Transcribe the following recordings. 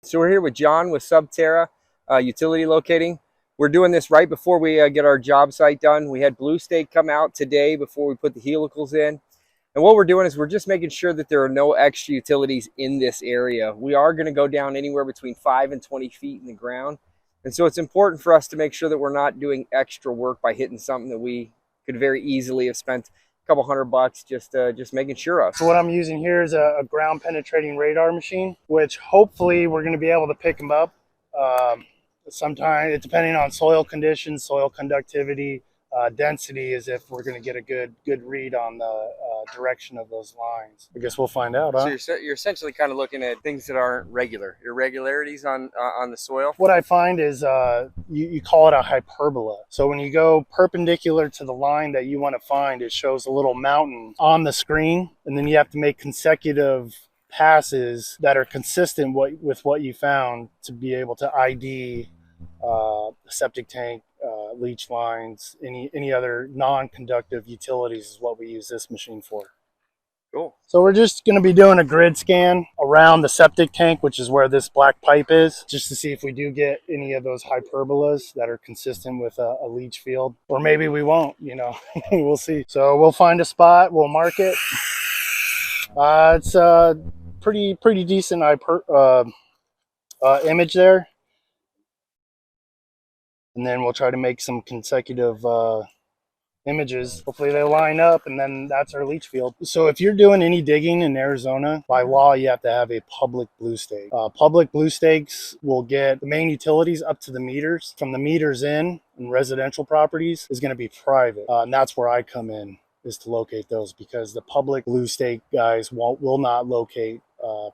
So we're here with John with Subterra Utility Locating. We're doing this right before we get our job site done. We had Blue Stake come out today before we put the helicals in. And what we're doing is we're just making sure that there are no extra utilities in this area. We are going to go down anywhere between 5 and 20 feet in the ground. And so it's important for us to make sure that we're not doing extra work by hitting something that we could very easily have spent a couple $100 just making sure of. So what I'm using here is a ground penetrating radar machine, which hopefully we're going to be able to pick them up. Sometimes, depending on soil conditions, soil conductivity, density, is if we're going to get a good read on the direction of those lines. I guess we'll find out, huh? So you're essentially kind of looking at things that aren't regular, irregularities on the soil. What I find is you call it a hyperbola. So when you go perpendicular to the line that you want to find, it shows a little mountain on the screen, and then you have to make consecutive passes that are consistent with what you found to be able to ID septic tank, leach lines, any other non-conductive utilities is what we use this machine for. Cool. So we're just going to be doing a grid scan around the septic tank, which is where this black pipe is, just to see if we do get any of those hyperbolas that are consistent with a leach field. Or maybe we won't, you know, we'll see. So we'll find a spot, we'll mark it. It's a pretty decent image there. And then we'll try to make some consecutive images. Hopefully they line up, and then that's our leach field. So if you're doing any digging in Arizona, by law, you have to have a public blue stake. Public blue stakes will get the main utilities up to the meters. From the meters in residential properties is going to be private. And that's where I come in, is to locate those, because the public blue stake guys will not locate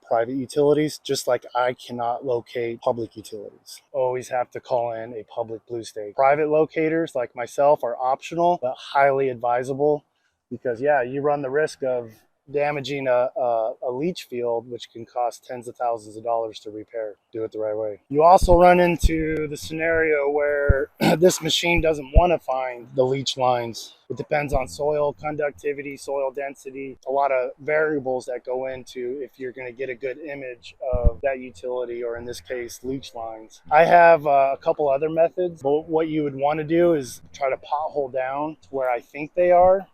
private utilities, just like I cannot locate public utilities. Always have to call in a public blue stake. Private locators like myself are optional, but highly advisable, because yeah, you run the risk of damaging a leach field, which can cost tens of thousands of dollars to repair. Do it the right way. You also run into the scenario where this machine doesn't want to find the leach lines. It depends on soil conductivity, soil density, a lot of variables that go into if you're going to get a good image of that utility, or in this case, leach lines. I have a couple other methods, but what you would want to do is try to pothole down to where I think they are,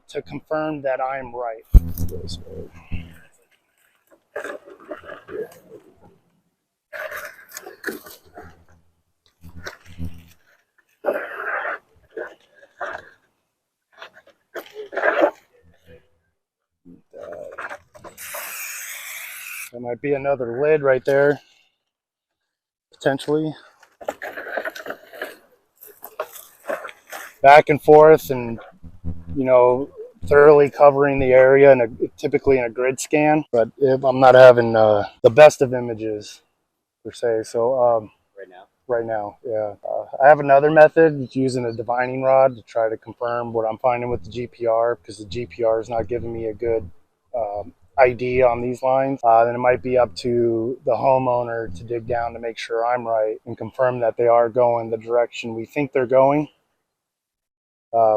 to confirm that I'm right. There might be another lid right there, potentially. Back and forth, and you know, thoroughly covering the area, typically in a grid scan. But if I'm not having the best of images per se, so right now, yeah. I have another method using a divining rod to try to confirm what I'm finding with the GPR, because the GPR is not giving me a good ID on these lines. Then it might be up to the homeowner to dig down to make sure I'm right and confirm that they are going the direction we think they're going,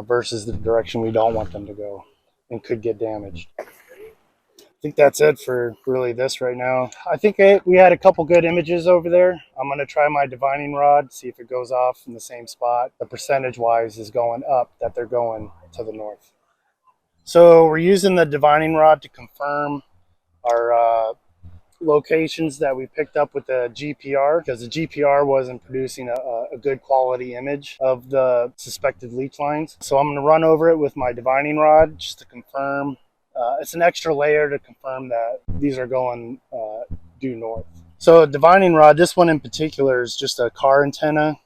versus the direction we don't want them to go and could get damaged. I think that's it for really this right now. I think we had a couple good images over there. I'm going to try my divining rod, see if it goes off in the same spot. The percentage wise is going up that they're going to the north. So we're using the divining rod to confirm our locations that we picked up with the GPR, because the GPR wasn't producing a good quality image of the suspected leach lines. So I'm going to run over it with my divining rod just to confirm. It's an extra layer to confirm that these are going due north. So divining rod, this one in particular, is just a car antenna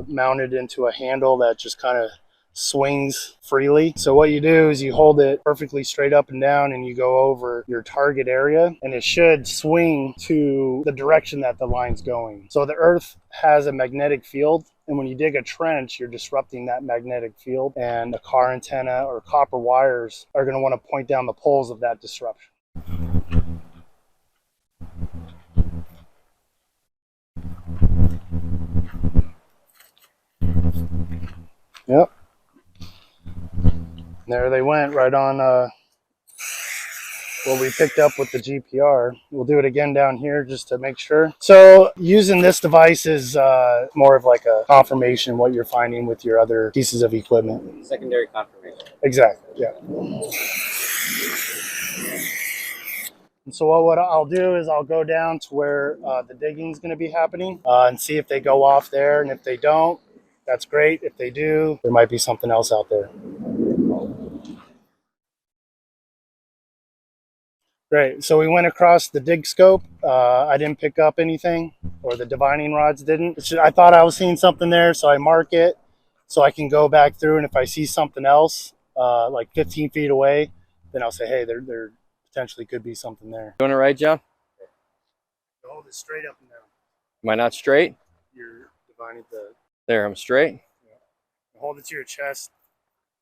mounted into a handle that just kind of swings freely. So what you do is you hold it perfectly straight up and down, and you go over your target area, and it should swing to the direction that the line's going. So the earth has a magnetic field, and when you dig a trench, you're disrupting that magnetic field, and a car antenna or copper wires are going to want to point down the poles of that disruption. Yep. There they went, right on what we picked up with the GPR. We'll do it again down here just to make sure. So using this device is more of like a confirmation what you're finding with your other pieces of equipment. Secondary confirmation. Exactly, yeah. And so what I'll do is I'll go down to where the digging is going to be happening and see if they go off there. And if they don't, that's great. If they do, there might be something else out there. Great. So we went across the dig scope. I didn't pick up anything, or the divining rods didn't. I thought I was seeing something there, so I mark it so I can go back through. And if I see something else, like 15 feet away, then I'll say, hey, there potentially could be something there. Doing it right, John? Hold it straight up and down. Am I not straight? You're divining the. There, I'm straight. Yeah. Hold it to your chest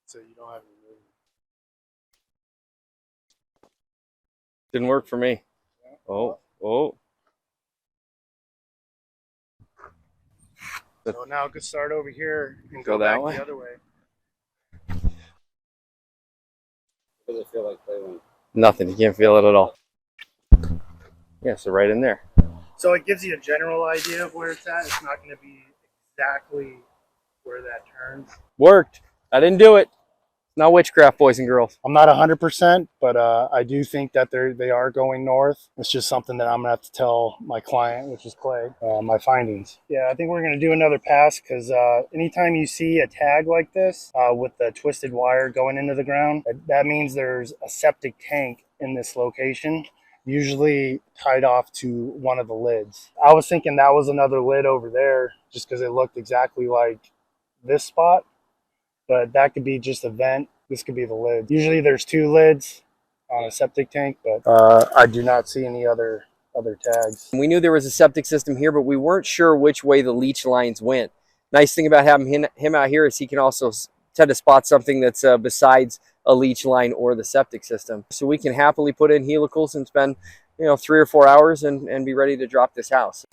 so you don't have any movement. Didn't work for me. Yeah. Oh. So now I could start over here and Go go that back way? the other way. What does it feel like playing? Nothing. You can't feel it at all. Yeah, so right in there. So it gives you a general idea of where it's at. It's not going to be exactly where that turns. Worked. I didn't do it. Not witchcraft, boys and girls. I'm not 100%, but I do think that they are going north. It's just something that I'm going to have to tell my client, which is Clay, my findings. Yeah, I think we're going to do another pass because anytime you see a tag like this with the twisted wire going into the ground, that means there's a septic tank in this location, usually tied off to one of the lids. I was thinking that was another lid over there just because it looked exactly like this spot. But that could be just a vent. This could be the lid. Usually there's two lids on a septic tank, but I do not see any other tags. We knew there was a septic system here, but we weren't sure which way the leach lines went. Nice thing about having him out here is he can also tend to spot something that's besides a leach line or the septic system. So we can happily put in helicals and spend 3 or 4 hours and be ready to drop this house.